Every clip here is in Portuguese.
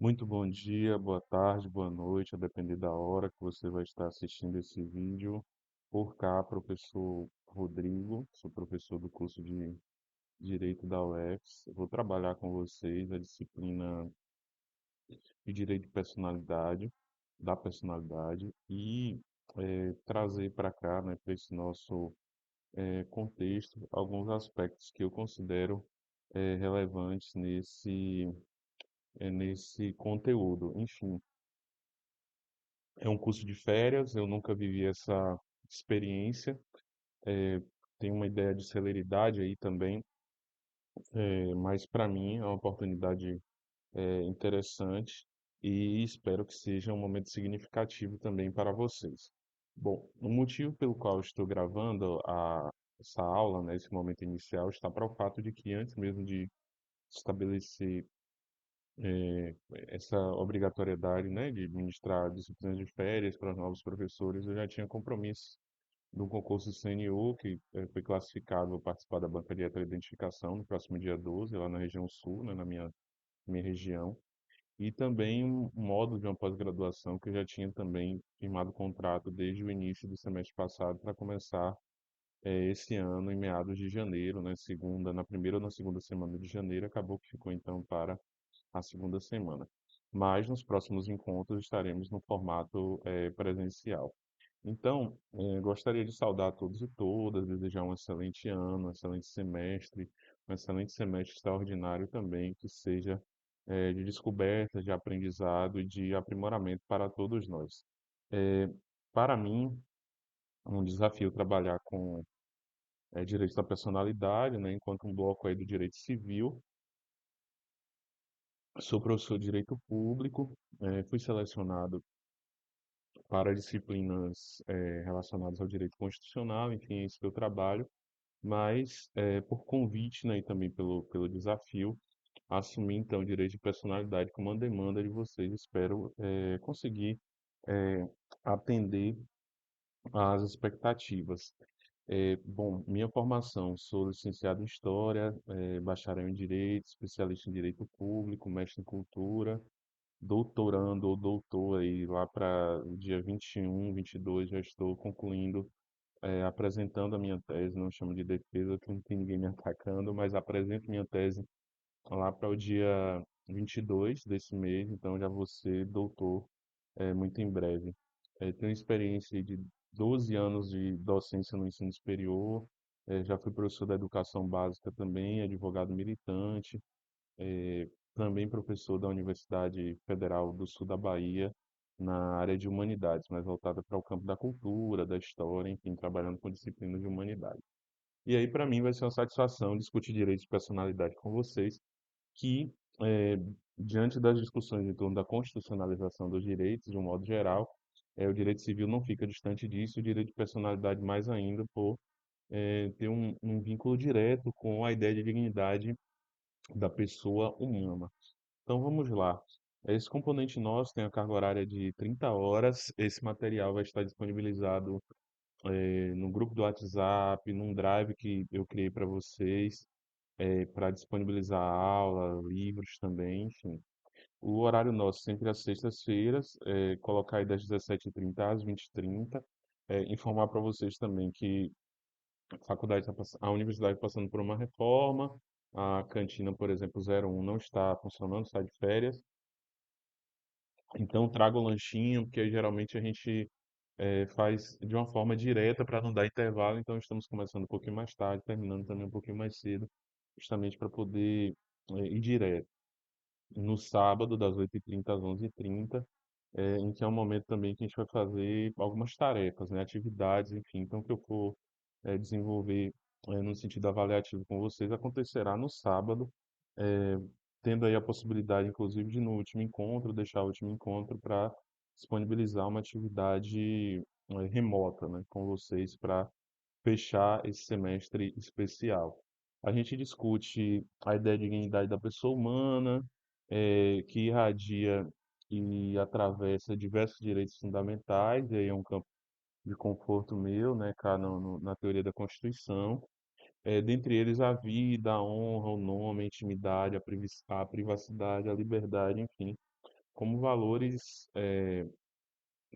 Muito bom dia, boa tarde, boa noite, a depender da hora que você vai estar assistindo esse vídeo. Por cá, professor Rodrigo, sou professor do curso de Direito da UFS. Vou trabalhar com vocês a disciplina de Direito de Personalidade, da personalidade, e trazer para cá, né, para esse nosso contexto, alguns aspectos que eu considero relevantes nesse conteúdo. Enfim, é um curso de férias, eu nunca vivi essa experiência. É, Tenho uma ideia de celeridade aí também, mas para mim é uma oportunidade interessante e espero que seja um momento significativo também para vocês. Bom, o motivo pelo qual eu estou gravando essa aula, né, esse momento inicial, está para o fato de que antes mesmo de estabelecer essa obrigatoriedade, né, de ministrar disciplinas de férias para os novos professores, eu já tinha compromisso do concurso CNU, que foi classificado, vou participar da banca de identificação no próximo dia 12, lá na região sul, né, na minha região, e também um módulo de uma pós-graduação que eu já tinha também firmado contrato desde o início do semestre passado para começar esse ano, em meados de janeiro, né, na primeira ou na segunda semana de janeiro, acabou que ficou então para a segunda semana. Mas nos próximos encontros estaremos no formato presencial. Então, gostaria de saudar a todos e todas, desejar um excelente ano, um excelente semestre, um excelente semestre extraordinário também, que seja de descoberta, de aprendizado e de aprimoramento para todos nós. Eh, para mim, é um desafio trabalhar com direito da personalidade, né, enquanto um bloco aí do direito civil. Sou professor de direito público, fui selecionado para disciplinas relacionadas ao direito constitucional, enfim, é isso que eu trabalho, mas por convite, né, e também pelo desafio, assumi então o direito de personalidade como uma demanda de vocês. Espero conseguir eh, atender às expectativas. Bom, minha formação, sou licenciado em História, bacharel em Direito, especialista em Direito Público, mestre em Cultura, doutorando ou doutor aí lá para o dia 21, 22, já estou concluindo, apresentando a minha tese, não chamo de defesa, que não tem ninguém me atacando, mas apresento minha tese lá para o dia 22 desse mês, então já vou ser doutor muito em breve. Tenho experiência de 12 anos de docência no ensino superior, já fui professor da educação básica também, advogado militante, também professor da Universidade Federal do Sul da Bahia, na área de humanidades, mais voltada para o campo da cultura, da história, enfim, trabalhando com disciplinas de humanidade. E aí, para mim, vai ser uma satisfação discutir direitos de personalidade com vocês, que, eh, diante das discussões em torno da constitucionalização dos direitos, de um modo geral, o direito civil não fica distante disso, o direito de personalidade mais ainda, por ter um vínculo direto com a ideia de dignidade da pessoa humana. Então vamos lá. Esse componente nosso tem a carga horária de 30 horas. Esse material vai estar disponibilizado no grupo do WhatsApp, num drive que eu criei para vocês, para disponibilizar a aula, livros também, enfim. O horário nosso sempre às sextas-feiras, colocar aí das 17h30 às 20h30. Informar para vocês também que a universidade está passando por uma reforma, a cantina, por exemplo, 01 não está funcionando, está de férias. Então traga o lanchinho, porque aí, geralmente a gente faz de uma forma direta para não dar intervalo, então estamos começando um pouquinho mais tarde, terminando também um pouquinho mais cedo, justamente para poder ir direto. No sábado, das 8h30 às 11h30, em que é um momento também que a gente vai fazer algumas tarefas, né, atividades, enfim. Então, o que eu for desenvolver no sentido avaliativo com vocês acontecerá no sábado, eh, tendo aí a possibilidade, inclusive, de no último encontro, deixar o último encontro para disponibilizar uma atividade remota, né, com vocês para fechar esse semestre especial. A gente discute a ideia de dignidade da pessoa humana, que irradia e atravessa diversos direitos fundamentais, e aí é um campo de conforto meu, né, cá na teoria da Constituição, dentre eles a vida, a honra, o nome, a intimidade, a privacidade, a liberdade, enfim. como valores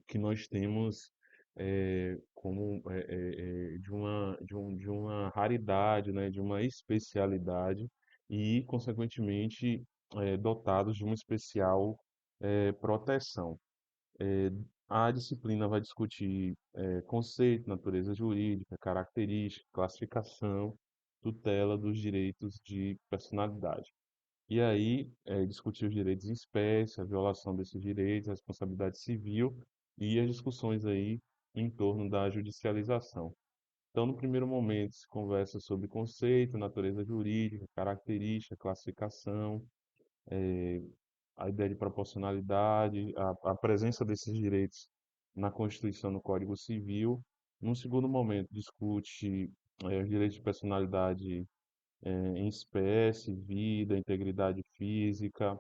que nós temos como de uma raridade, né, de uma especialidade e, consequentemente, dotados de uma especial proteção. A disciplina vai discutir conceito, natureza jurídica, característica, classificação, tutela dos direitos de personalidade. E aí, discutir os direitos em espécie, a violação desses direitos, a responsabilidade civil e as discussões aí em torno da judicialização. Então, no primeiro momento, se conversa sobre conceito, natureza jurídica, característica, classificação, a ideia de proporcionalidade, a presença desses direitos na Constituição, no Código Civil. Num segundo momento, discute os direitos de personalidade em espécie, vida, integridade física,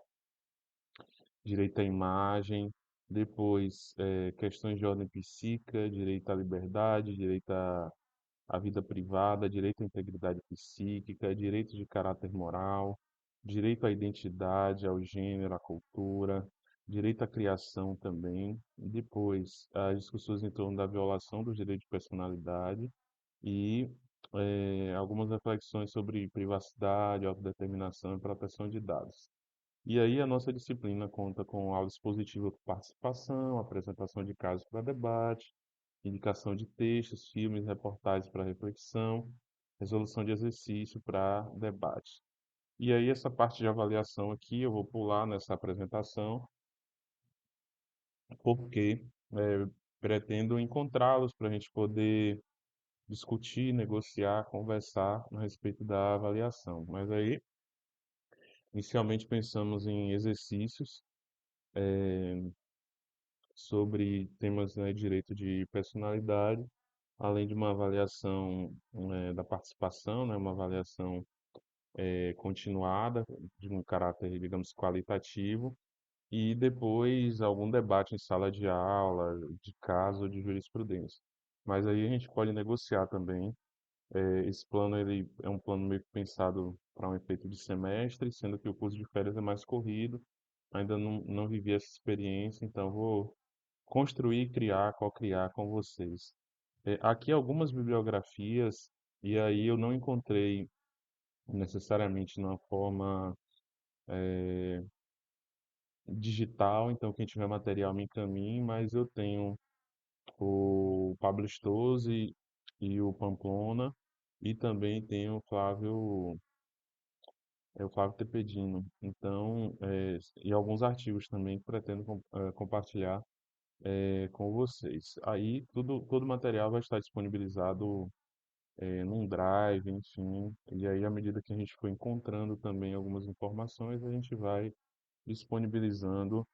direito à imagem, depois questões de ordem psíquica, direito à liberdade, direito à vida privada, direito à integridade psíquica, direito de caráter moral, direito à identidade, ao gênero, à cultura, direito à criação também, depois as discussões em torno da violação dos direitos de personalidade e algumas reflexões sobre privacidade, autodeterminação e proteção de dados. E aí a nossa disciplina conta com aula expositiva com participação, apresentação de casos para debate, indicação de textos, filmes, reportagens para reflexão, resolução de exercício para debate. E aí essa parte de avaliação aqui eu vou pular nessa apresentação, porque pretendo encontrá-los para a gente poder discutir, negociar, conversar a respeito da avaliação. Mas aí, inicialmente pensamos em exercícios sobre temas, né, direito de personalidade, além de uma avaliação, da participação, né, uma avaliação continuada, de um caráter, digamos, qualitativo, e depois algum debate em sala de aula, de caso ou de jurisprudência. Mas aí a gente pode negociar também. Esse plano ele é um plano meio que pensado para um efeito de semestre, sendo que o curso de férias é mais corrido. Ainda não vivi essa experiência, então vou construir, criar, co-criar com vocês. Aqui algumas bibliografias, e aí eu não encontrei necessariamente numa forma digital, então quem tiver material me encaminhe, mas eu tenho o Pablo Stozzi e o Pamplona, e também tenho o Flávio Tepedino. Então, e alguns artigos também que pretendo compartilhar com vocês. Aí todo o material vai estar disponibilizado num drive, enfim. E aí, à medida que a gente for encontrando também algumas informações, a gente vai disponibilizando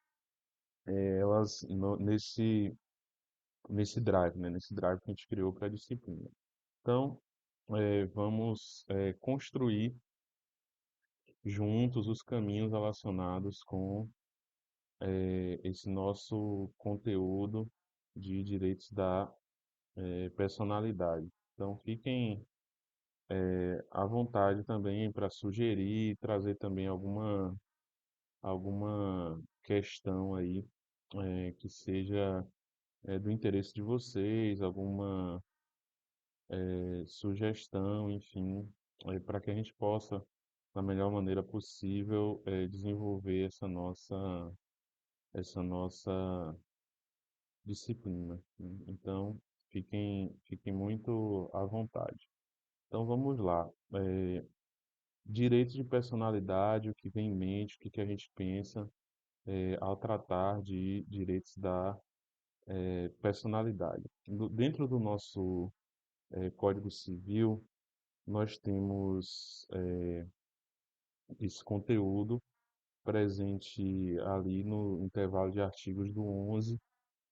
elas nesse drive, né? Nesse drive que a gente criou para a disciplina. Então, vamos construir juntos os caminhos relacionados com esse nosso conteúdo de direitos da personalidade. Então, fiquem à vontade também para sugerir, trazer também alguma questão aí que seja do interesse de vocês, alguma sugestão, enfim, para que a gente possa, da melhor maneira possível, desenvolver essa nossa disciplina, né? Então, fiquem muito à vontade. Então, vamos lá. Direitos de personalidade, o que vem em mente, o que que a gente pensa ao tratar de direitos da personalidade. Dentro do nosso Código Civil, nós temos esse conteúdo presente ali no intervalo de artigos do 11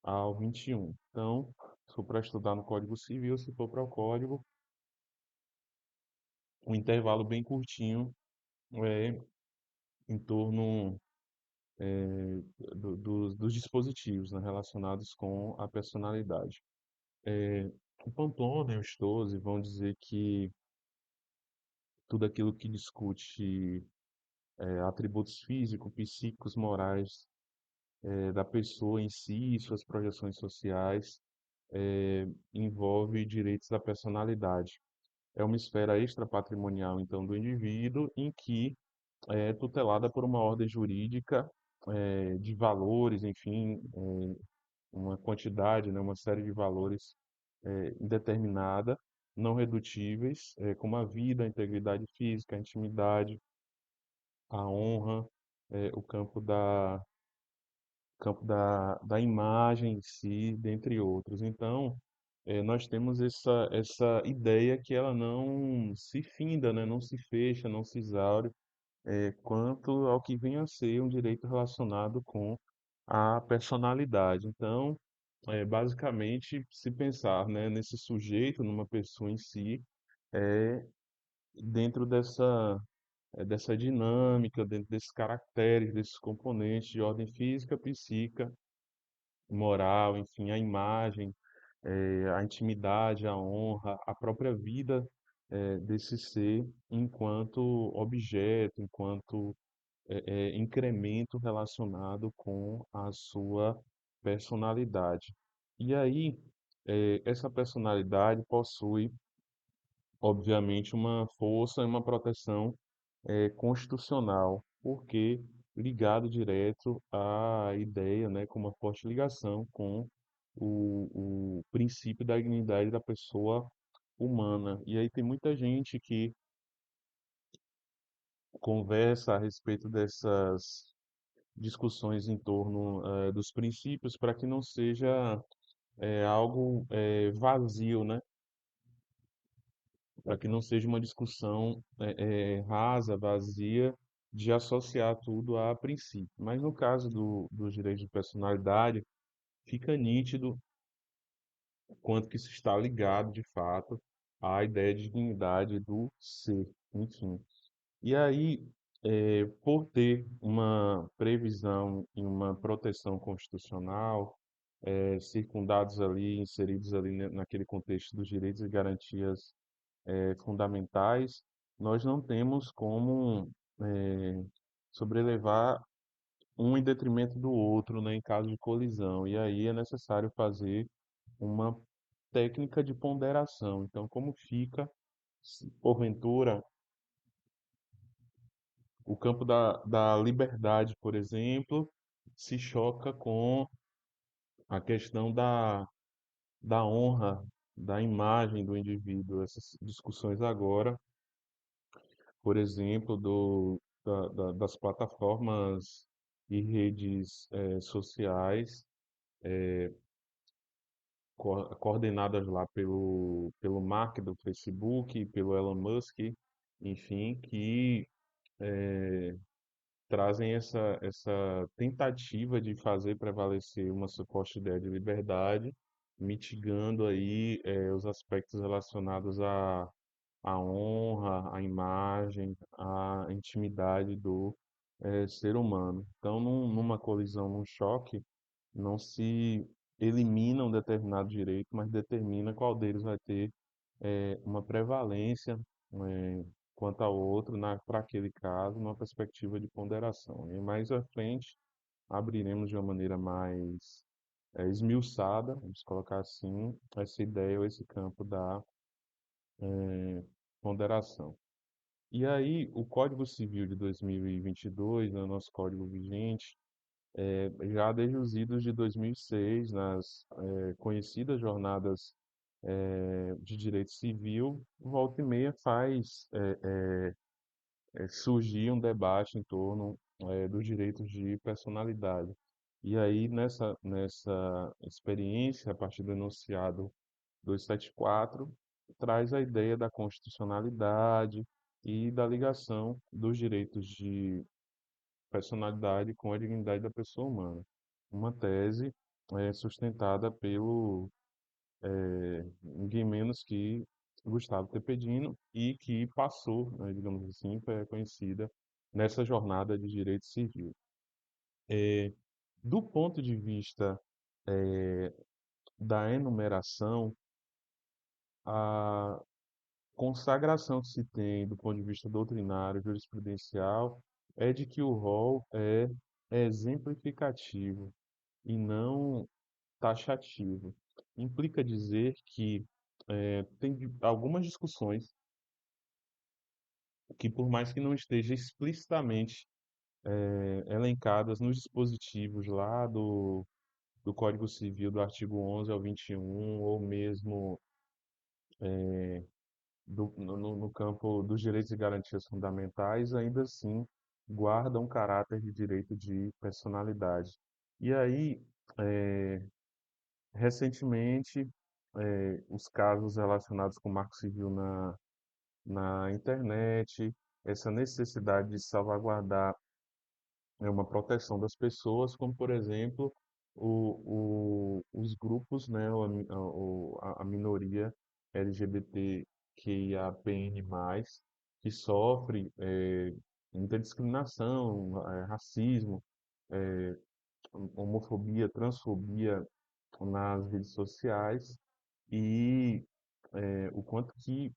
ao 21. Então, se for para estudar no Código Civil, se for para o Código, um intervalo bem curtinho é em torno dos dispositivos, né, relacionados com a personalidade. O Pamplona e o Stozzi vão dizer que tudo aquilo que discute atributos físicos, psíquicos, morais da pessoa em si, suas projeções sociais, envolve direitos da personalidade. É uma esfera extrapatrimonial, então, do indivíduo, em que é tutelada por uma ordem jurídica, de valores, enfim, uma quantidade, né, uma série de valores indeterminada, não redutíveis, como a vida, a integridade física, a intimidade, a honra, o campo da imagem em si, dentre outros. Então, nós temos essa ideia que ela não se finda, né, não se fecha, não se exaure, quanto ao que vem a ser um direito relacionado com a personalidade. Então, basicamente, se pensar, né, nesse sujeito, numa pessoa em si, é dentro dessa dinâmica, dentro desses caracteres, desses componentes de ordem física, psíquica, moral, enfim, a imagem, a intimidade, a honra, a própria vida, desse ser enquanto objeto, enquanto incremento relacionado com a sua personalidade. E aí, essa personalidade possui, obviamente, uma força e uma proteção constitucional, porque ligado direto à ideia, né, com uma forte ligação com o princípio da dignidade da pessoa humana. E aí tem muita gente que conversa a respeito dessas discussões em torno dos princípios para que não seja algo vazio, né? Para que não seja uma discussão rasa, vazia, de associar tudo a princípio. Mas no caso dos direitos de personalidade, fica nítido quanto que isso está ligado, de fato, à ideia de dignidade do ser, enfim. E aí, por ter uma previsão e uma proteção constitucional, circundados ali, inseridos ali naquele contexto dos direitos e garantias fundamentais, nós não temos como sobrelevar um em detrimento do outro, né, em caso de colisão. E aí é necessário fazer uma técnica de ponderação. Então, como fica, se porventura, o campo da liberdade, por exemplo, se choca com a questão da honra, da imagem do indivíduo. Essas discussões agora, por exemplo, das plataformas e redes sociais, coordenadas lá pelo Mark do Facebook, pelo Elon Musk, enfim, que trazem essa tentativa de fazer prevalecer uma suposta ideia de liberdade, mitigando aí os aspectos relacionados à honra, à imagem, à intimidade do ser humano. Então, numa colisão, num choque, não se elimina um determinado direito, mas determina qual deles vai ter uma prevalência quanto ao outro para aquele caso, numa perspectiva de ponderação. E mais à frente, abriremos de uma maneira mais esmiuçada, vamos colocar assim, essa ideia ou esse campo da ponderação. E aí, o Código Civil de 2022, né, nosso código vigente, já desde os idos de 2006, nas conhecidas jornadas de direito civil, volta e meia faz surgir um debate em torno dos direitos de personalidade. E aí, nessa experiência, a partir do enunciado 274, traz a ideia da constitucionalidade e da ligação dos direitos de personalidade com a dignidade da pessoa humana. Uma tese sustentada pelo ninguém menos que Gustavo Tepedino e que passou, né, digamos assim, foi reconhecida nessa jornada de direito civil. Do ponto de vista da enumeração, a consagração que se tem do ponto de vista doutrinário, jurisprudencial, é de que o rol é é exemplificativo e não taxativo. Implica dizer que tem algumas discussões que, por mais que não esteja explicitamente elencadas nos dispositivos lá do Código Civil, do artigo 11 ao 21, ou mesmo no campo dos direitos e garantias fundamentais, ainda assim guarda um caráter de direito de personalidade. E aí, recentemente, os casos relacionados com o Marco Civil na internet, essa necessidade de salvaguardar uma proteção das pessoas, como por exemplo os grupos, né, a minoria LGBTQIAPN+, que sofre muita discriminação, racismo, homofobia, transfobia nas redes sociais e o quanto que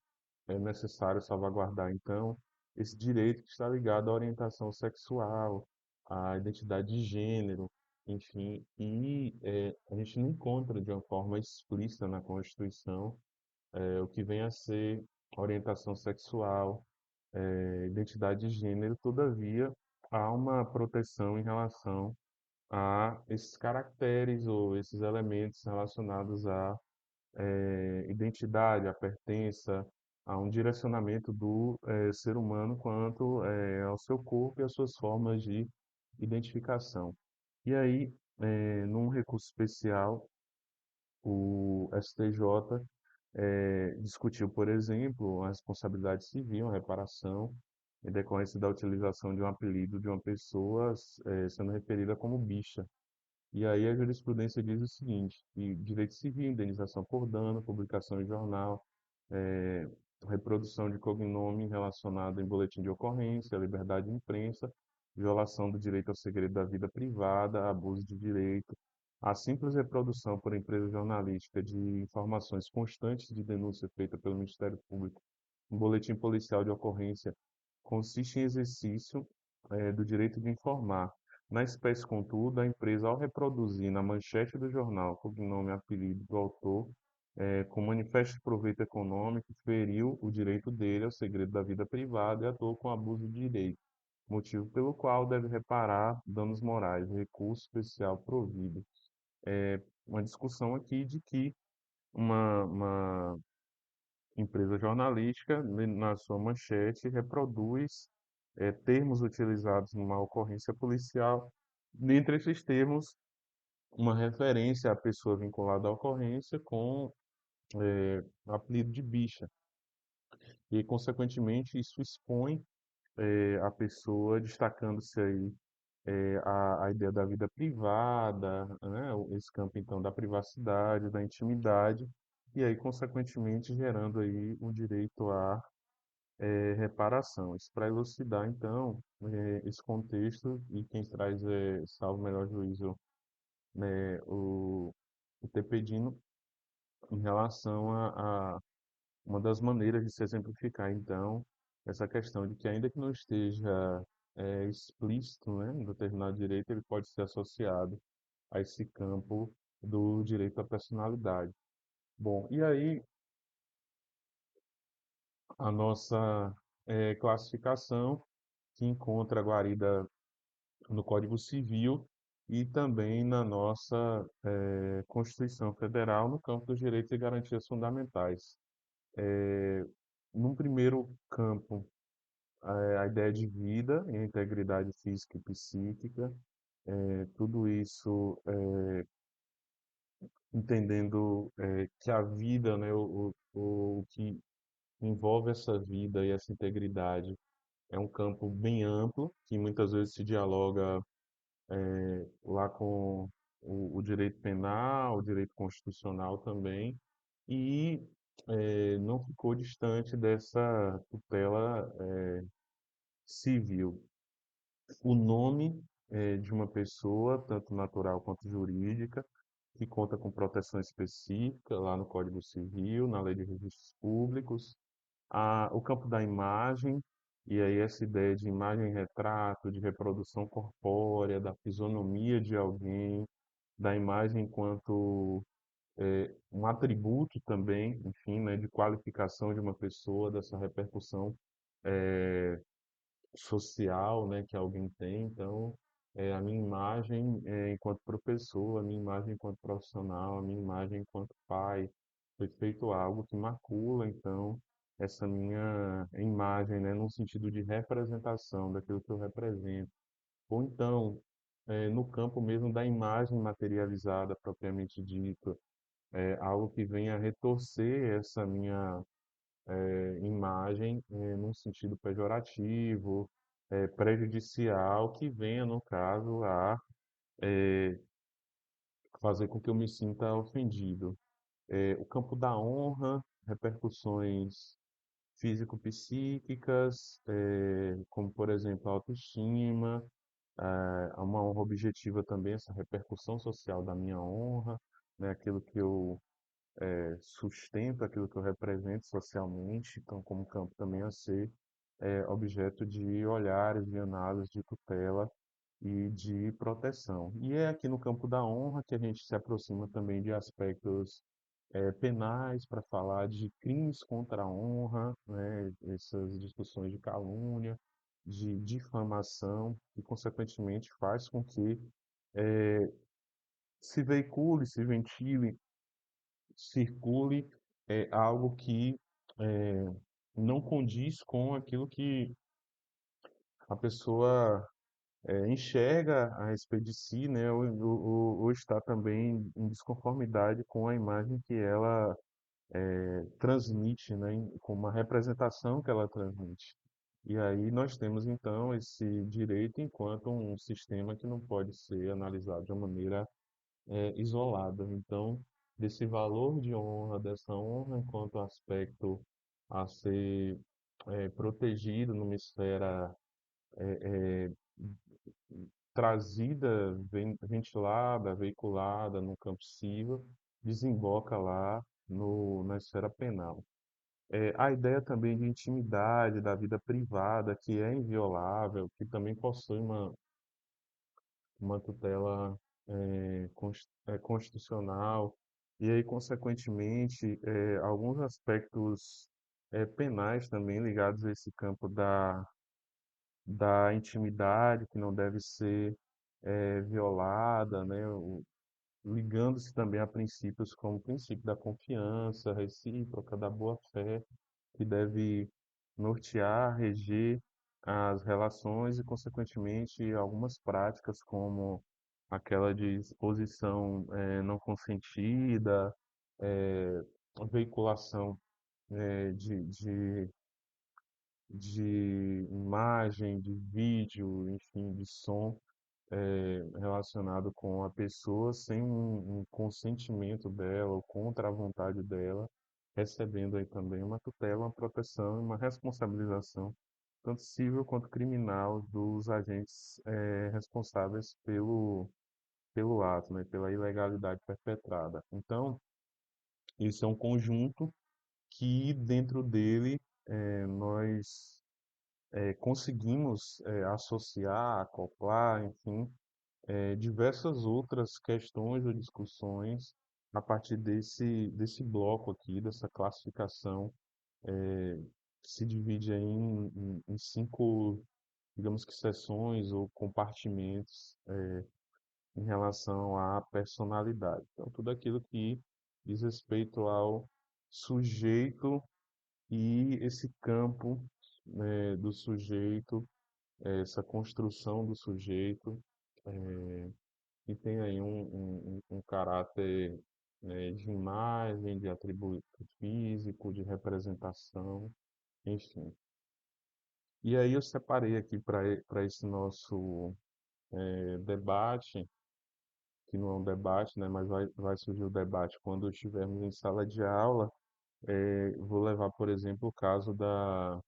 é necessário salvaguardar, então, esse direito que está ligado à orientação sexual, à identidade de gênero, enfim, e a gente não encontra de uma forma explícita na Constituição o que vem a ser orientação sexual, identidade de gênero, todavia, há uma proteção em relação a esses caracteres ou esses elementos relacionados à identidade, a pertença, a um direcionamento do ser humano quanto ao seu corpo e às suas formas de identificação. E aí, num recurso especial, o STJ discutiu, por exemplo, a responsabilidade civil, a reparação, em decorrência da utilização de um apelido de uma pessoa sendo referida como bicha. E aí a jurisprudência diz o seguinte, que direito civil, indenização por dano, publicação em jornal, eh, reprodução de cognome relacionado em boletim de ocorrência, liberdade de imprensa, violação do direito ao segredo da vida privada, abuso de direito, a simples reprodução por empresa jornalística de informações constantes de denúncia feita pelo Ministério Público, um boletim policial de ocorrência consiste em exercício do direito de informar. Na espécie, contudo, a empresa, ao reproduzir na manchete do jornal cognome e apelido do autor, com manifesto de proveito econômico, feriu o direito dele ao segredo da vida privada e atuou com abuso de direito, motivo pelo qual deve reparar danos morais, recurso especial provido. Uma discussão aqui de que uma empresa jornalística, na sua manchete, reproduz termos utilizados numa ocorrência policial. Dentre esses termos, uma referência à pessoa vinculada à ocorrência com o apelido de bicha. E, consequentemente, isso expõe a pessoa, destacando-se aí a ideia da vida privada, né? Esse campo, então, da privacidade, da intimidade, e aí, consequentemente, gerando aí um direito à reparação. Isso para elucidar, então, esse contexto e quem traz, salvo o melhor juízo, né, o TPDino em relação a uma das maneiras de se exemplificar, então, essa questão de que ainda que não esteja explícito, né, em determinado direito, ele pode ser associado a esse campo do direito à personalidade. Bom, e aí a nossa classificação que encontra guarida no Código Civil e também na nossa Constituição Federal no campo dos direitos e garantias fundamentais. Num primeiro campo, a ideia de vida e a integridade física e psíquica, tudo isso entendendo que a vida, né, o que envolve essa vida e essa integridade é um campo bem amplo, que muitas vezes se dialoga lá com o direito penal, o direito constitucional também, e não ficou distante dessa tutela civil. O nome de uma pessoa, tanto natural quanto jurídica, que conta com proteção específica lá no Código Civil, na Lei de Registros Públicos, o campo da imagem, E aí essa ideia de imagem-retrato, de reprodução corpórea, da fisionomia de alguém, da imagem enquanto um atributo também, enfim, né, de qualificação de uma pessoa, dessa repercussão social, né, que alguém tem. Então, a minha imagem enquanto professor, a minha imagem enquanto profissional, a minha imagem enquanto pai, foi feito algo que macula, então, essa minha imagem, né, num sentido de representação daquilo que eu represento. Ou então, no campo mesmo da imagem materializada, propriamente dito, algo que venha retorcer essa minha imagem num sentido pejorativo, prejudicial, que venha, no caso, a fazer com que eu me sinta ofendido. O campo da honra, repercussões físico-psíquicas, como, por exemplo, a autoestima, uma honra objetiva também, essa repercussão social da minha honra, né, aquilo que eu sustento, aquilo que eu represento socialmente, então como campo também a ser objeto de olhares, de análise, de tutela e de proteção. E é aqui no campo da honra que a gente se aproxima também de aspectos penais para falar de crimes contra a honra, né, essas discussões de calúnia, de difamação, e consequentemente faz com que se veicule, se ventile, circule algo que é, não condiz com aquilo que a pessoa enxerga a respeito de si, né, ou está também em desconformidade com a imagem que ela transmite, né, com uma representação que ela transmite. E aí nós temos então esse direito enquanto um sistema que não pode ser analisado de uma maneira isolada. Então, desse valor de honra, dessa honra enquanto aspecto a ser protegido numa esfera trazida, ventilada, veiculada no campo civil, desemboca lá na esfera penal. A ideia também de intimidade, da vida privada, que é inviolável, que também possui uma tutela constitucional, e aí, consequentemente, alguns aspectos penais também ligados a esse campo da intimidade, que não deve ser violada, né? Ligando-se também a princípios como o princípio da confiança recíproca, da boa-fé, que deve nortear, reger as relações e, consequentemente, algumas práticas como aquela de exposição não consentida, eh, veiculação de imagem, de vídeo, enfim, de som relacionado com a pessoa sem um consentimento dela ou contra a vontade dela, recebendo aí também uma tutela, uma proteção e uma responsabilização, tanto civil quanto criminal, dos agentes responsáveis pelo ato, né, pela ilegalidade perpetrada. Então, isso é um conjunto que dentro dele nós conseguimos associar, acoplar, enfim, diversas outras questões ou discussões a partir desse bloco aqui, dessa classificação, que se divide aí em cinco, digamos que seções ou compartimentos em relação à personalidade. Então, tudo aquilo que diz respeito ao sujeito e esse campo, né, do sujeito, essa construção do sujeito, que tem aí um caráter, né, de imagem, de atributo físico, de representação, enfim. E aí eu separei aqui para esse nosso debate, que não é um debate, né, mas vai surgir o debate quando estivermos em sala de aula. Vou levar, por exemplo, o caso da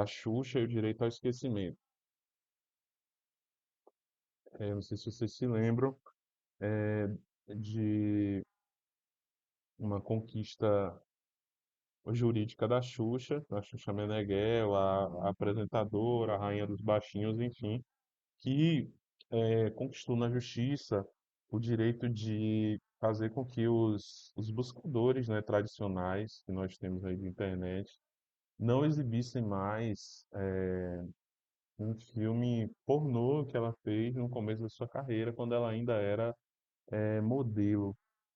Xuxa e o direito ao esquecimento. Não sei se vocês se lembram, de uma conquista jurídica da Xuxa Meneghel, a apresentadora, a rainha dos baixinhos, enfim, que conquistou na justiça o direito de fazer com que os buscadores, né, tradicionais que nós temos aí de internet não exibissem mais um filme pornô que ela fez no começo da sua carreira, quando ela ainda era modelo.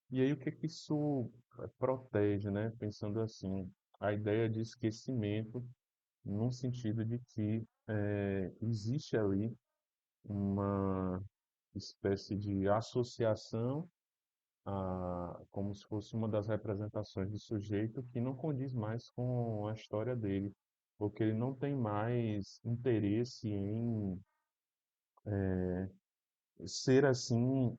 E aí o que que isso protege, né? Pensando assim, a ideia de esquecimento, num sentido de que existe ali uma espécie de associação, como se fosse uma das representações do sujeito que não condiz mais com a história dele, porque ele não tem mais interesse em ser assim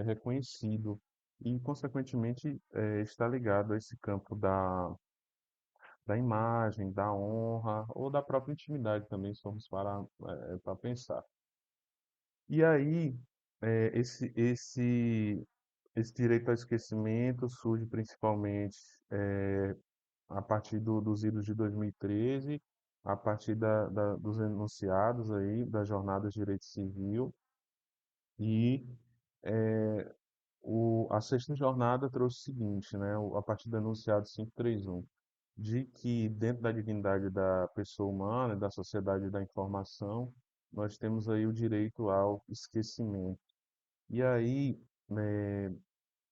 reconhecido e, consequentemente, está ligado a esse campo da imagem, da honra ou da própria intimidade também, se formos para pensar. E aí, esse direito ao esquecimento surge principalmente a partir dos idos de 2013, a partir dos enunciados aí das jornadas de direito civil e a sexta jornada trouxe o seguinte, né, a partir do enunciado 531, de que dentro da dignidade da pessoa humana, da sociedade da informação, nós temos aí o direito ao esquecimento. E aí, né,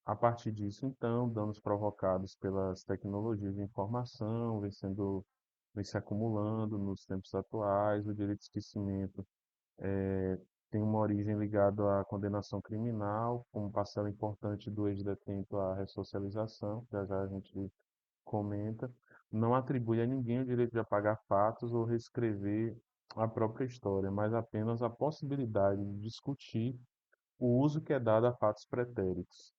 a partir disso, então, danos provocados pelas tecnologias de informação vem se acumulando nos tempos atuais, o direito de esquecimento tem uma origem ligada à condenação criminal, como parcela importante do ex-detento à ressocialização, já já a gente comenta, não atribui a ninguém o direito de apagar fatos ou reescrever a própria história, mas apenas a possibilidade de discutir o uso que é dado a fatos pretéritos,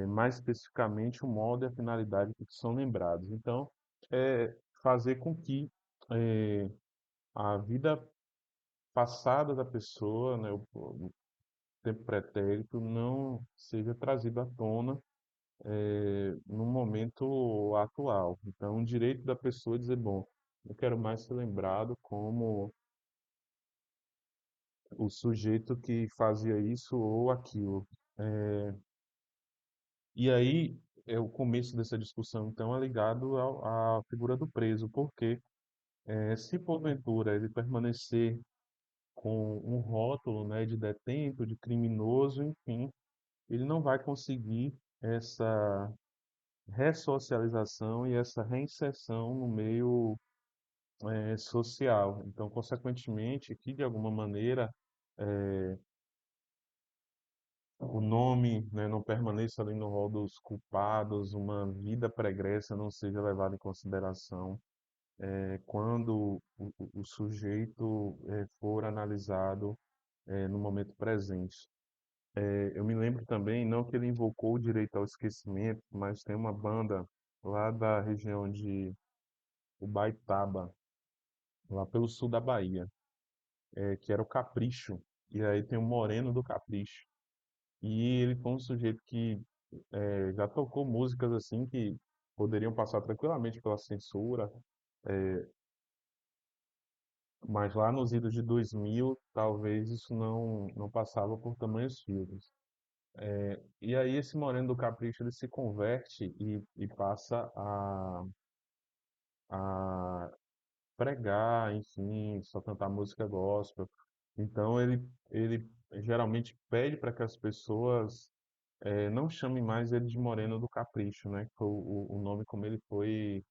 mais especificamente o modo e a finalidade que são lembrados. Então, fazer com que eh, a vida passada da pessoa, né, o tempo pretérito, não seja trazido à tona no momento atual. Então, o direito da pessoa é dizer, bom, eu quero mais ser lembrado como o sujeito que fazia isso ou aquilo. E aí, o começo dessa discussão, então, é ligado à figura do preso, porque se porventura ele permanecer com um rótulo, né, de detento, de criminoso, enfim, ele não vai conseguir essa ressocialização e essa reinserção no meio social. Então, consequentemente, que de alguma maneira o nome, né, não permaneça ali no rol dos culpados, uma vida pregressa não seja levada em consideração quando o sujeito for analisado no momento presente. Eu me lembro também, não que ele invocou o direito ao esquecimento, mas tem uma banda lá da região de Ubaitaba, lá pelo sul da Bahia, que era o Capricho. E aí tem o Moreno do Capricho. E ele foi um sujeito que já tocou músicas assim que poderiam passar tranquilamente pela censura, mas lá nos idos de 2000, talvez isso não passava por tamanhos filtros. E aí esse Moreno do Capricho ele se converte e passa a pregar, enfim, só cantar música gospel. Então ele geralmente pede para que as pessoas não chamem mais ele de Moreno do Capricho, né? Que foi o nome como ele foi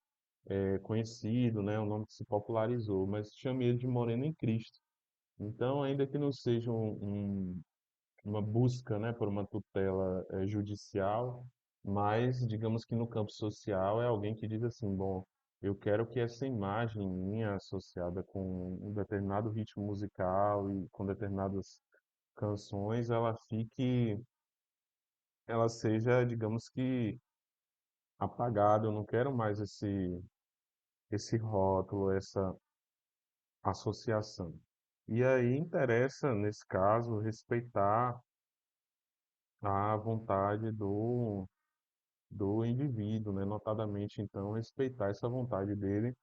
conhecido, né? O nome que se popularizou, mas chame ele de Moreno em Cristo. Então, ainda que não seja uma busca, né, por uma tutela judicial, mas digamos que no campo social é alguém que diz assim, bom, eu quero que essa imagem minha associada com um determinado ritmo musical e com determinadas canções, ela seja, digamos que apagada. Eu não quero mais esse rótulo, essa associação. E aí interessa, nesse caso, respeitar a vontade do indivíduo, né? Notadamente, então, respeitar essa vontade dele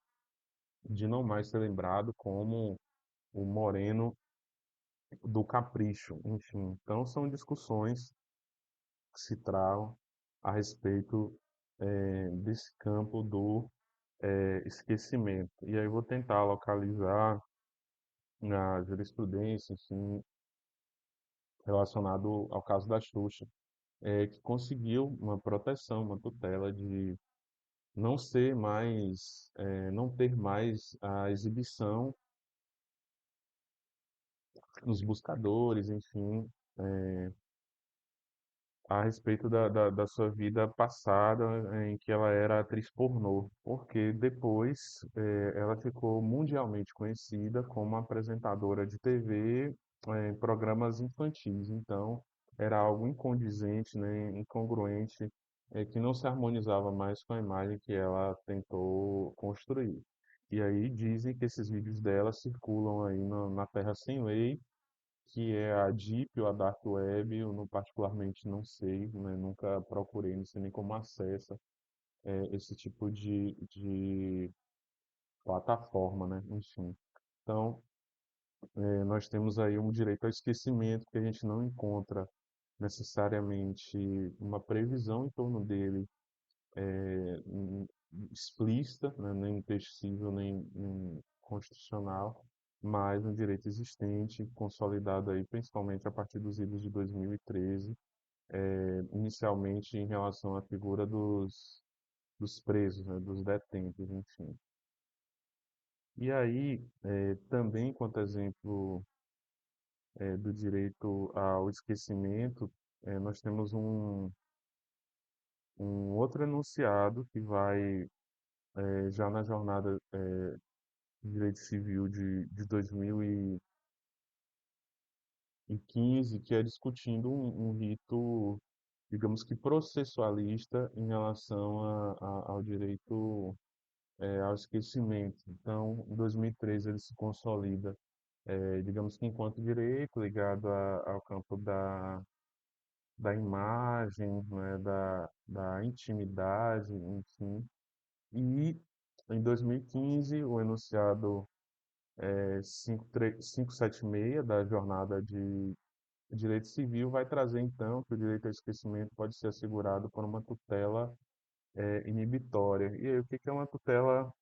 de não mais ser lembrado como o moreno do capricho, enfim. Então, são discussões que se travam a respeito desse campo do esquecimento. E aí vou tentar localizar na jurisprudência, enfim, relacionado ao caso da Xuxa, que conseguiu uma proteção, uma tutela de não ser mais, não ter mais a exibição nos buscadores, enfim, a respeito da sua vida passada, em que ela era atriz pornô, porque depois ela ficou mundialmente conhecida como apresentadora de TV em programas infantis. Então, era algo incondizente, né, incongruente, que não se harmonizava mais com a imagem que ela tentou construir. E aí dizem que esses vídeos dela circulam aí na Terra Sem Lei, que é a Deep ou a Dark Web. Eu não, particularmente não sei, né? Nunca procurei, não sei nem como acessa esse tipo de plataforma, né? Enfim. Então, nós temos aí um direito ao esquecimento que a gente não encontra necessariamente uma previsão em torno dele hum, explícita, né, nem texto civil, nem constitucional, mas um direito existente, consolidado aí principalmente a partir dos idos de 2013, inicialmente em relação à figura dos presos, né, dos detentos, enfim. E aí, também, quanto exemplo do direito ao esquecimento, nós temos um outro enunciado que vai já na jornada de direito civil de 2015, que é discutindo um rito, digamos que processualista em relação ao direito ao esquecimento. Então, em 2013 ele se consolida, digamos que enquanto direito ligado ao campo da imagem, né, da intimidade, enfim. E em 2015 o enunciado 576 da Jornada de Direito Civil vai trazer, então, que o direito ao esquecimento pode ser assegurado por uma tutela inibitória. E aí, o que que é uma tutela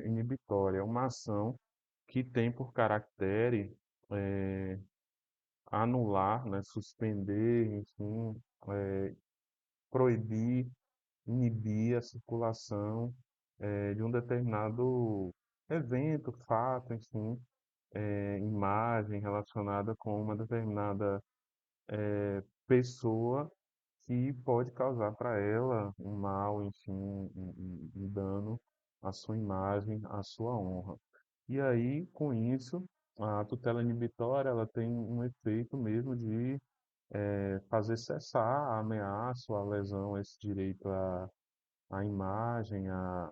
inibitória? É uma ação que tem por caractere anular, né, suspender, enfim, proibir, inibir a circulação de um determinado evento, fato, enfim, imagem relacionada com uma determinada pessoa que pode causar para ela um mal, enfim, um dano à sua imagem, à sua honra. E aí, com isso, a tutela inibitória ela tem um efeito mesmo de fazer cessar a ameaça ou a lesão a esse direito à imagem, à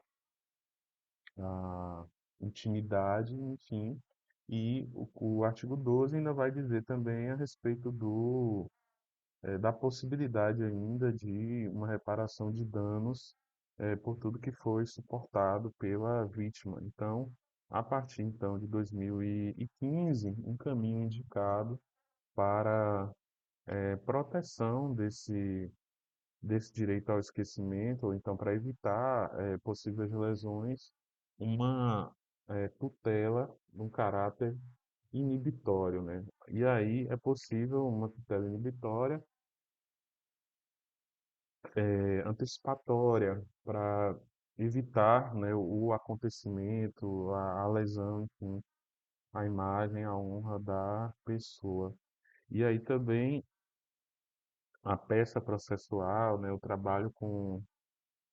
intimidade, enfim. E o artigo 12 ainda vai dizer também a respeito da possibilidade ainda de uma reparação de danos por tudo que foi suportado pela vítima. Então, a partir então de 2015, um caminho indicado para proteção desse direito ao esquecimento, ou então para evitar possíveis lesões, uma tutela num caráter inibitório, né? E aí é possível uma tutela inibitória antecipatória para evitar, né, o acontecimento, a lesão, enfim, a imagem, a honra da pessoa. E aí também a peça processual, né, o trabalho com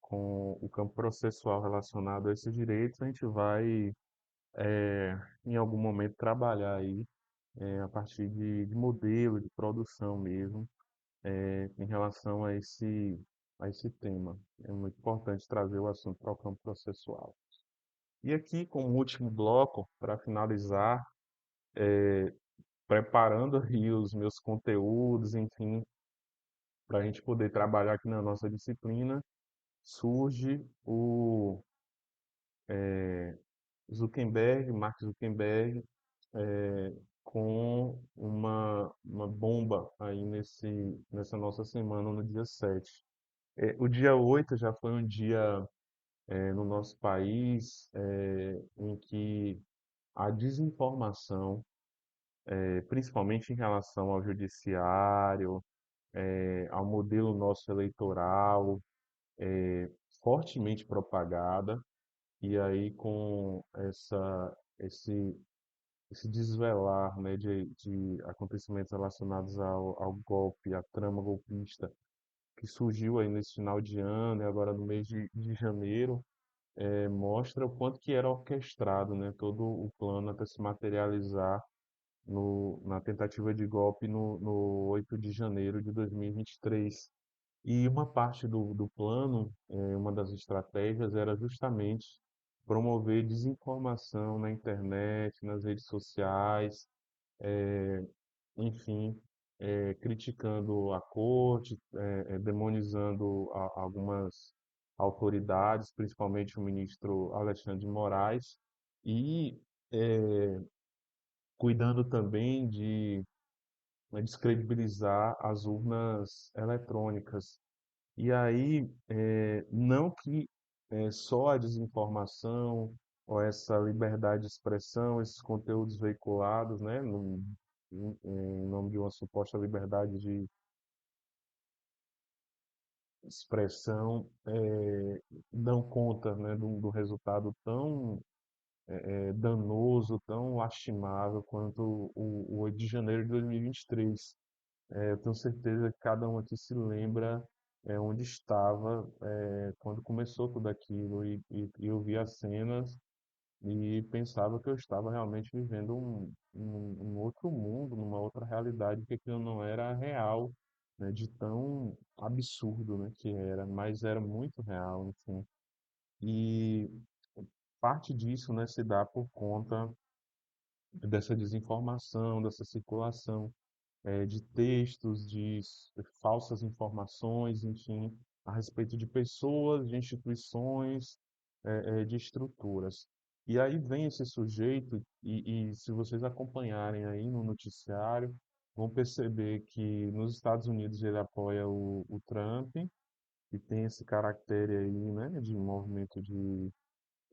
o campo processual relacionado a esses direitos, a gente vai, em algum momento, trabalhar aí a partir de modelo de produção mesmo, em relação a esse tema. É muito importante trazer o assunto para o campo processual. E aqui, como último bloco, para finalizar, preparando aí os meus conteúdos, enfim, para a gente poder trabalhar aqui na nossa disciplina, surge o Mark Zuckerberg, com uma bomba aí nessa nossa semana, no dia 7. O dia 8 já foi um dia, no nosso país, em que a desinformação, principalmente em relação ao judiciário, ao modelo nosso eleitoral, fortemente propagada, e aí com esse desvelar, né, de acontecimentos relacionados ao golpe, à trama golpista, que surgiu aí nesse final de ano e agora no mês de janeiro, mostra o quanto que era orquestrado, né, todo o plano até se materializar na tentativa de golpe no 8 de janeiro de 2023. E uma parte do plano, uma das estratégias era justamente promover desinformação na internet, nas redes sociais, enfim, criticando a corte, demonizando algumas autoridades, principalmente o ministro Alexandre de Moraes, e cuidando também de, né, descredibilizar as urnas eletrônicas. E aí, não que só a desinformação ou essa liberdade de expressão, esses conteúdos veiculados, né, em nome de uma suposta liberdade de expressão, dão conta, né, do resultado tão danoso, tão lastimável quanto o 8 de janeiro de 2023. Eu tenho certeza que cada um aqui se lembra onde estava quando começou tudo aquilo e eu via as cenas e pensava que eu estava realmente vivendo um outro mundo, numa outra realidade, que aquilo não era real, né, de tão absurdo, né, que era, mas era muito real, enfim. E parte disso, né, se dá por conta dessa desinformação, dessa circulação de textos, falsas informações, enfim, a respeito de pessoas, de instituições, de estruturas. E aí vem esse sujeito, e se vocês acompanharem aí no noticiário, vão perceber que nos Estados Unidos ele apoia o Trump, e tem esse caractere aí, né, de movimento de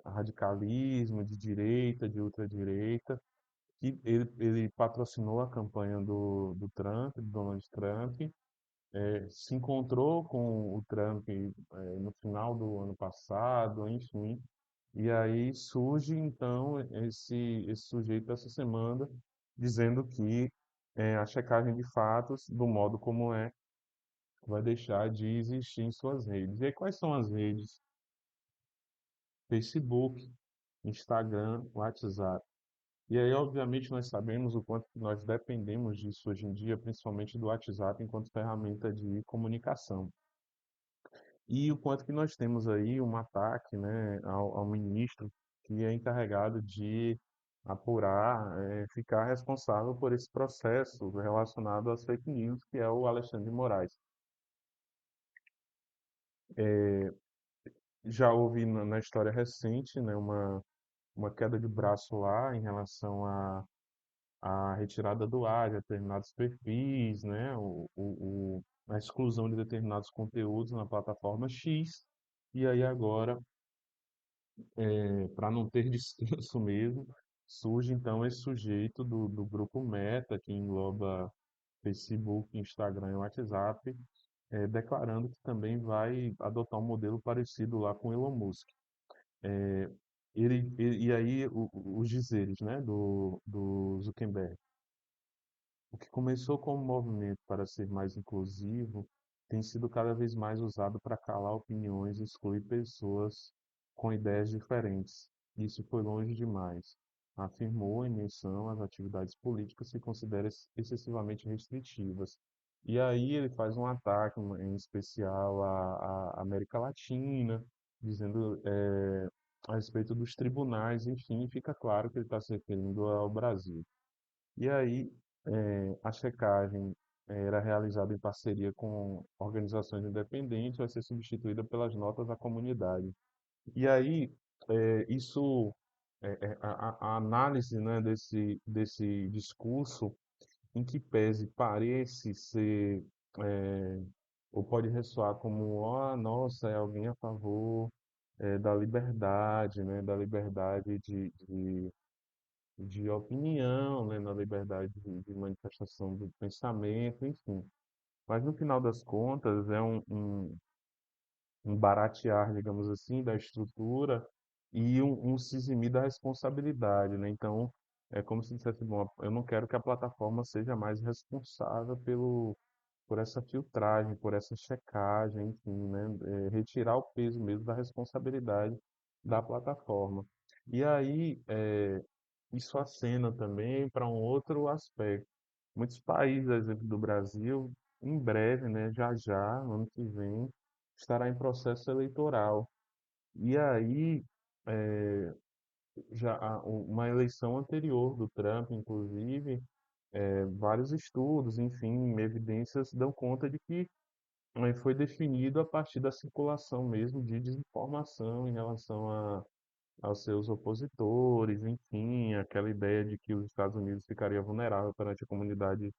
radicalismo, de direita, de ultradireita, que ele patrocinou a campanha do Trump, do Donald Trump, se encontrou com o Trump no final do ano passado, enfim, e aí surge então esse sujeito essa semana dizendo que a checagem de fatos, do modo como é, vai deixar de existir em suas redes. E aí, quais são as redes? Facebook, Instagram, WhatsApp. E aí, obviamente, nós sabemos o quanto que nós dependemos disso hoje em dia, principalmente do WhatsApp enquanto ferramenta de comunicação. E o quanto que nós temos aí um ataque, né, ao ministro que é encarregado de apurar, ficar responsável por esse processo relacionado às fake news, que é o Alexandre de Moraes. Já houve na história recente, né, uma queda de braço lá em relação a retirada do ar de determinados perfis, né? A exclusão de determinados conteúdos na plataforma X. E aí agora, para não ter descanso mesmo, surge então esse sujeito do grupo Meta, que engloba Facebook, Instagram e WhatsApp, declarando que também vai adotar um modelo parecido lá com Elon Musk. E aí os dizeres, né, do Zuckerberg. O que começou como um movimento para ser mais inclusivo tem sido cada vez mais usado para calar opiniões e excluir pessoas com ideias diferentes. Isso foi longe demais, afirmou em menção às atividades políticas que considera excessivamente restritivas. E aí ele faz um ataque, em especial à América Latina, dizendo a respeito dos tribunais, enfim, fica claro que ele está se referindo ao Brasil. E aí, a checagem era realizada em parceria com organizações independentes, vai ser substituída pelas notas à comunidade. E aí, isso, a análise, né, desse discurso, em que pese parece ser, eh, ou pode ressoar como, ah, nossa, é alguém a favor, da liberdade, né, da liberdade de opinião, né, na liberdade de manifestação do pensamento, enfim. Mas no final das contas é um baratear, digamos assim, da estrutura e um sizimir da responsabilidade, né? Então, é como se dissesse, bom, eu não quero que a plataforma seja mais responsável por essa filtragem, por essa checagem, enfim, né? Retirar o peso mesmo da responsabilidade da plataforma. E aí, isso acena também para um outro aspecto. Muitos países, a exemplo do Brasil, em breve, né, já já, no ano que vem, estará em processo eleitoral. E aí, uma eleição anterior do Trump, inclusive, vários estudos, enfim, evidências dão conta de que foi definido a partir da circulação mesmo de desinformação em relação aos seus opositores, enfim, aquela ideia de que os Estados Unidos ficaria vulnerável perante a comunidade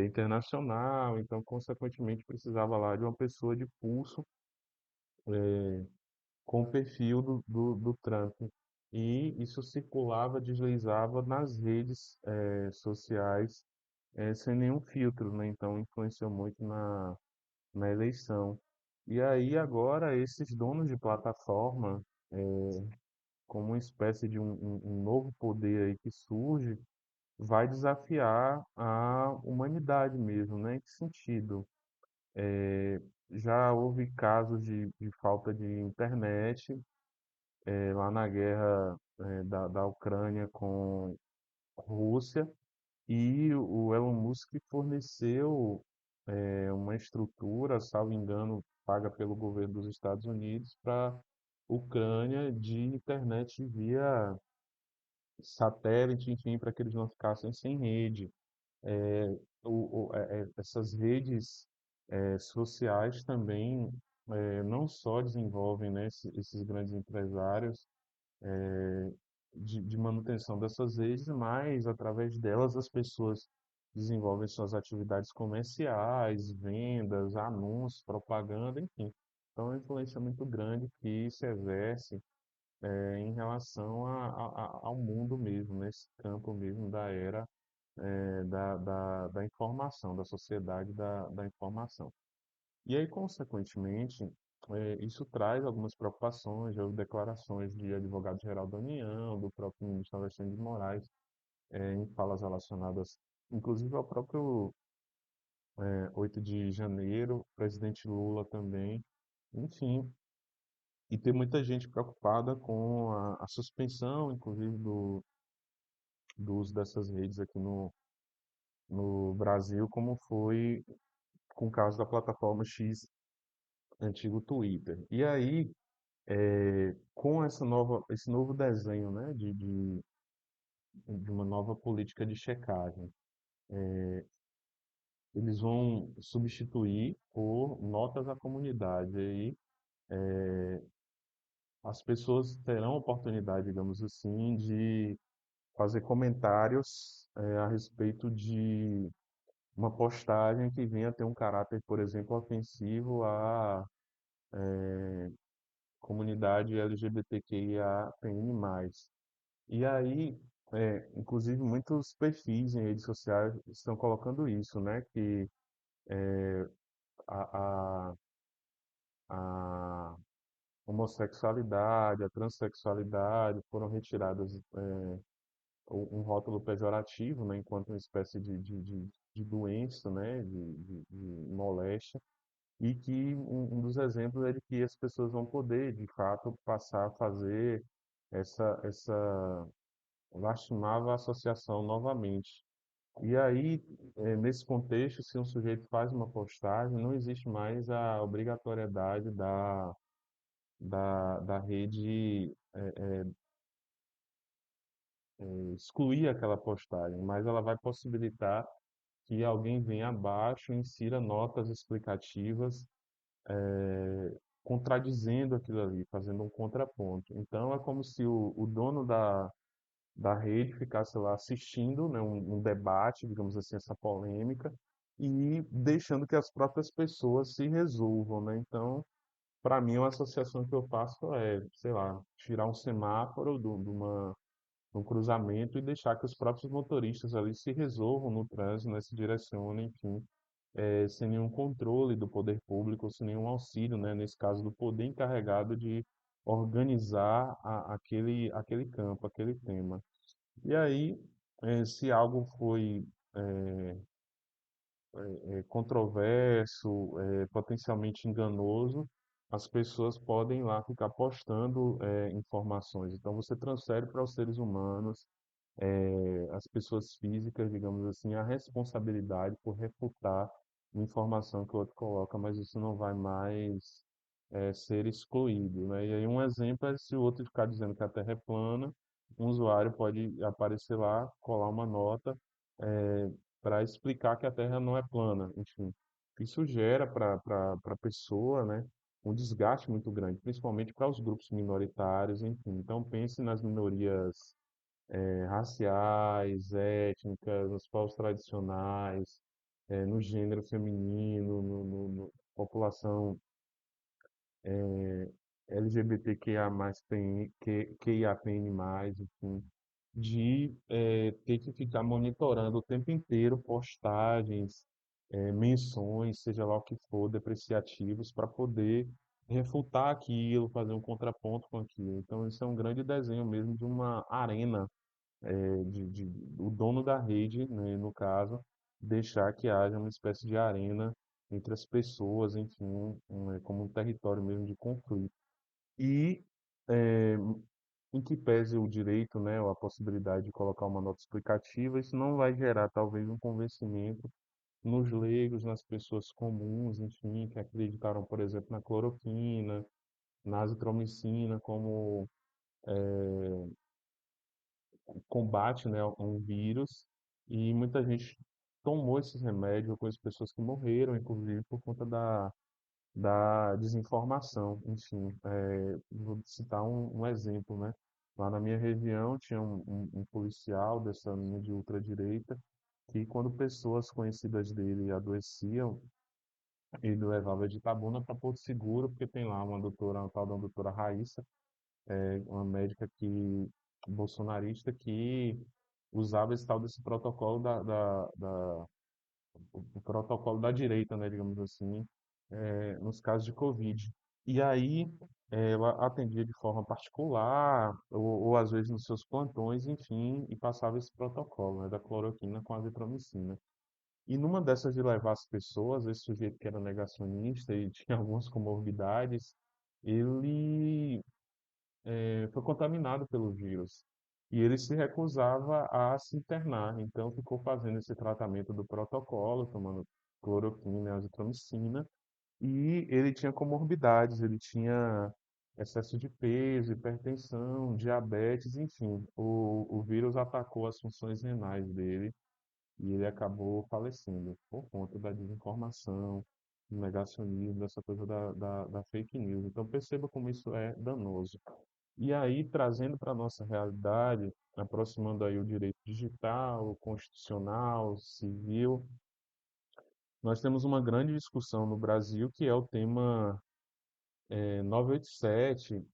internacional, então, consequentemente, precisava lá de uma pessoa de pulso com o perfil do Trump. E isso circulava, deslizava nas redes sociais sem nenhum filtro, né? Então, influenciou muito na eleição. E aí, agora, esses donos de plataforma, como uma espécie de um novo poder aí que surge, vai desafiar a humanidade mesmo, né? Em que sentido? Já houve casos de falta de internet, lá na guerra, da Ucrânia com a Rússia, e o Elon Musk forneceu, uma estrutura, salvo engano, paga pelo governo dos Estados Unidos para a Ucrânia de internet via satélite, enfim, para que eles não ficassem sem rede. Essas redes sociais também não só desenvolvem, né, esses grandes empresários de manutenção dessas redes, mas através delas as pessoas desenvolvem suas atividades comerciais, vendas, anúncios, propaganda, enfim. Então, é uma influência muito grande que se exerce em relação ao mundo mesmo, nesse campo mesmo da era da informação, da sociedade da informação. E aí, consequentemente, isso traz algumas preocupações, já houve declarações de advogado-geral da União, do próprio ministro Alexandre de Moraes, em falas relacionadas, inclusive ao próprio 8 de janeiro, presidente Lula também, enfim, e tem muita gente preocupada com a suspensão, inclusive, do uso dessas redes aqui no Brasil, como foi com o caso da plataforma X, antigo Twitter. E aí, com esse novo desenho, né, de uma nova política de checagem, eles vão substituir por notas à comunidade. E aí, as pessoas terão a oportunidade, digamos assim, de fazer comentários, a respeito de uma postagem que venha ter um caráter, por exemplo, ofensivo à comunidade LGBTQIAPN+. E aí, inclusive, muitos perfis em redes sociais estão colocando isso, né? Que a, a homossexualidade, a transexualidade foram retiradas, um rótulo pejorativo, né? Enquanto uma espécie de doença, né? De moléstia. E que um dos exemplos é de que as pessoas vão poder, de fato, passar a fazer essa lastimável associação novamente. E aí, nesse contexto, se um sujeito faz uma postagem, não existe mais a obrigatoriedade da rede excluir aquela postagem, mas ela vai possibilitar que alguém venha abaixo e insira notas explicativas contradizendo aquilo ali, fazendo um contraponto. Então é como se o dono da rede ficasse lá assistindo, né, um debate, digamos assim, essa polêmica, e deixando que as próprias pessoas se resolvam, né? Então, para mim, uma associação que eu faço é, sei lá, tirar um semáforo de um cruzamento e deixar que os próprios motoristas ali se resolvam no trânsito, né, se direcionem, enfim, sem nenhum controle do poder público, sem nenhum auxílio, né, nesse caso do poder encarregado de organizar aquele campo, aquele tema. E aí, se algo foi controverso, potencialmente enganoso, as pessoas podem lá ficar postando informações. Então, você transfere para os seres humanos, as pessoas físicas, digamos assim, a responsabilidade por refutar uma informação que o outro coloca, mas isso não vai mais ser excluído, né? E aí um exemplo é se o outro ficar dizendo que a Terra é plana, um usuário pode aparecer lá, colar uma nota para explicar que a Terra não é plana, enfim. Isso gera para a pessoa, né, um desgaste muito grande, principalmente para os grupos minoritários, enfim. Então pense nas minorias raciais, étnicas, nos povos tradicionais, no gênero feminino, população LGBTQIA+, QIAPN+, enfim, de ter que ficar monitorando o tempo inteiro postagens, menções, seja lá o que for, depreciativos, para poder refutar aquilo, fazer um contraponto com aquilo. Então, isso é um grande desenho mesmo de uma arena o dono da rede, né, no caso, deixar que haja uma espécie de arena entre as pessoas, enfim, como um território mesmo de conflito. E é, em que pese o direito, né, ou a possibilidade de colocar uma nota explicativa, isso não vai gerar talvez um convencimento nos leigos, nas pessoas comuns, enfim, que acreditaram, por exemplo, na cloroquina, na azitromicina como combate, né, a um vírus, e muita gente tomou esses remédios, eu conheço pessoas que morreram, inclusive, por conta da desinformação. Enfim, vou citar um exemplo, né? Lá na minha região tinha um policial dessa linha de ultradireita que, quando pessoas conhecidas dele adoeciam, ele levava de Itabuna para Porto Seguro, porque tem lá uma doutora, uma tal da doutora Raíssa, uma médica bolsonarista que usava esse tal desse protocolo o protocolo da direita, né, digamos assim, nos casos de Covid. E aí ela atendia de forma particular, ou às vezes nos seus plantões, enfim, e passava esse protocolo, né, da cloroquina com a azitromicina. E numa dessas de levar as pessoas, esse sujeito que era negacionista e tinha algumas comorbidades, ele foi contaminado pelo vírus. E ele se recusava a se internar, então ficou fazendo esse tratamento do protocolo, tomando cloroquina e azitromicina, e ele tinha comorbidades, ele tinha excesso de peso, hipertensão, diabetes, enfim, o vírus atacou as funções renais dele e ele acabou falecendo por conta da desinformação, do negacionismo, dessa coisa da fake news. Então perceba como isso é danoso. E aí, trazendo para a nossa realidade, aproximando aí o direito digital, o constitucional, o civil, nós temos uma grande discussão no Brasil que é o tema 987,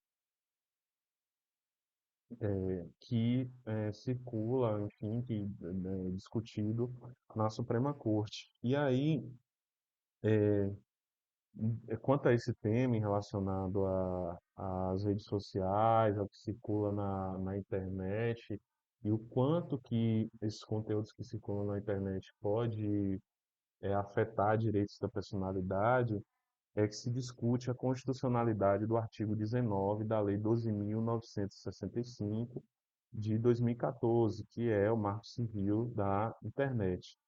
que circula, enfim, que é discutido na Suprema Corte. E aí, quanto a esse tema relacionado às redes sociais, ao que circula na internet, e o quanto que esses conteúdos que circulam na internet pode afetar direitos da personalidade, é que se discute a constitucionalidade do artigo 19 da Lei 12.965 de 2014, que é o Marco Civil da Internet.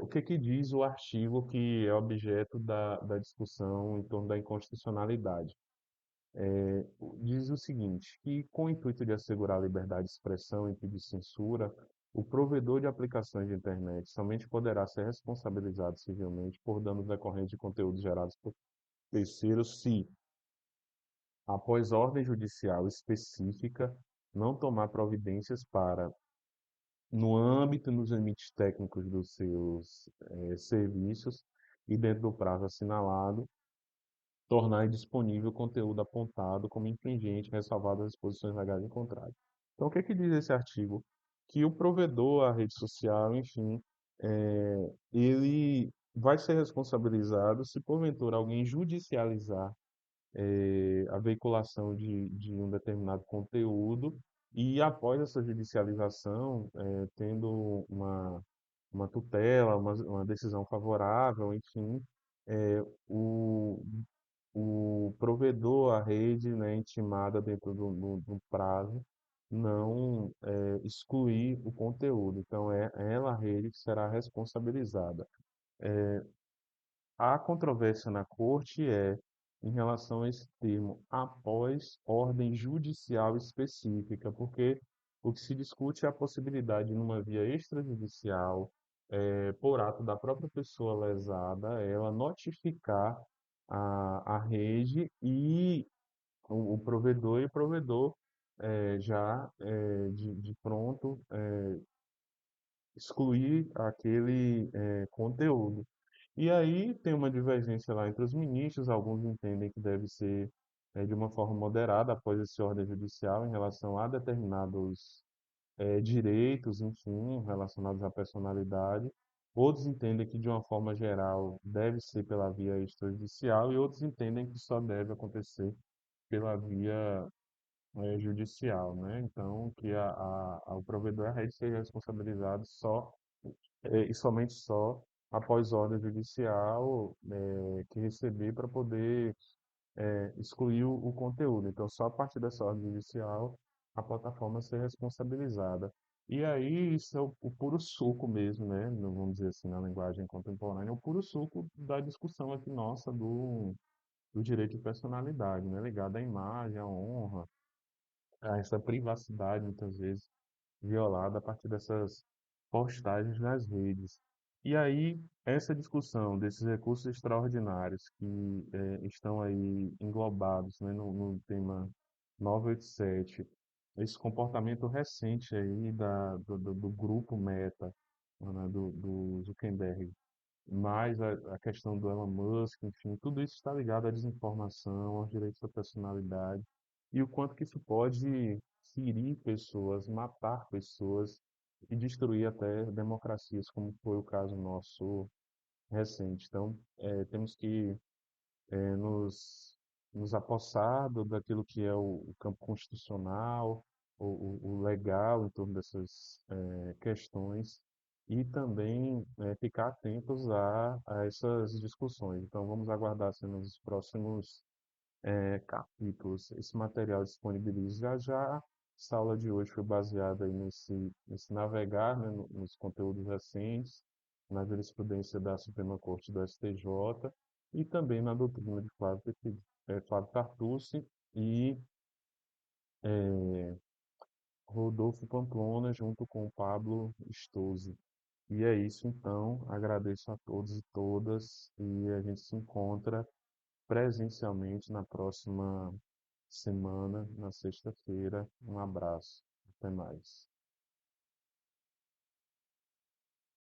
O que que diz o artigo que é objeto da discussão em torno da inconstitucionalidade? Diz o seguinte, que com o intuito de assegurar a liberdade de expressão e impedir censura, O provedor de aplicações de internet somente poderá ser responsabilizado civilmente por danos decorrentes de conteúdos gerados por terceiros se, após ordem judicial específica, não tomar providências para, no âmbito e nos limites técnicos dos seus serviços e dentro do prazo assinalado, tornar disponível o conteúdo apontado como infringente, ressalvadas as disposições legais em contrário. Então, o que é que diz esse artigo? Que o provedor, a rede social, enfim, ele vai ser responsabilizado se porventura alguém judicializar a veiculação de um determinado conteúdo e após essa judicialização, tendo uma tutela, uma decisão favorável, enfim, o o provedor, a rede, né, intimada dentro do prazo, não excluir o conteúdo. Então, é ela, a rede, que será responsabilizada. A controvérsia na corte é em relação a esse termo, após ordem judicial específica, porque o que se discute é a possibilidade, numa via extrajudicial, por ato da própria pessoa lesada, ela notificar a rede e o provedor, e o provedor já de pronto excluir aquele conteúdo. E aí tem uma divergência lá entre os ministros, alguns entendem que deve ser de uma forma moderada após essa ordem judicial em relação a determinados direitos, enfim, relacionados à personalidade. Outros entendem que de uma forma geral deve ser pela via extrajudicial e outros entendem que só deve acontecer pela via judicial, né? Então, que o provedor e a rede seja responsabilizado só e somente só após ordem judicial que receber para poder excluir o conteúdo. Então, só a partir dessa ordem judicial a plataforma ser responsabilizada. E aí, isso é o puro suco mesmo, né? Vamos dizer assim, na linguagem contemporânea, o puro suco da discussão aqui nossa do direito de personalidade, né? Ligado à imagem, à honra, a essa privacidade, muitas vezes, violada a partir dessas postagens nas redes. E aí, essa discussão desses recursos extraordinários que estão aí englobados, né, no tema 987, esse comportamento recente aí do grupo Meta, né, do Zuckerberg, mais a questão do Elon Musk, enfim, tudo isso está ligado à desinformação, aos direitos da personalidade, e o quanto que isso pode ferir pessoas, matar pessoas e destruir até democracias, como foi o caso nosso recente. Então, temos que nos apossar daquilo que é o campo constitucional, o legal em torno dessas questões e também ficar atentos a essas discussões. Então, vamos aguardar assim, nos próximos capítulos. Esse material disponibiliza já já. Essa aula de hoje foi baseada aí nesse navegar, né, nos conteúdos recentes, na jurisprudência da Suprema Corte do STJ e também na doutrina de Flávio Tartucci e Rodolfo Pamplona, junto com o Pablo Stozzi. E é isso então, agradeço a todos e todas e a gente se encontra presencialmente na próxima semana, na sexta-feira. Um abraço, até mais.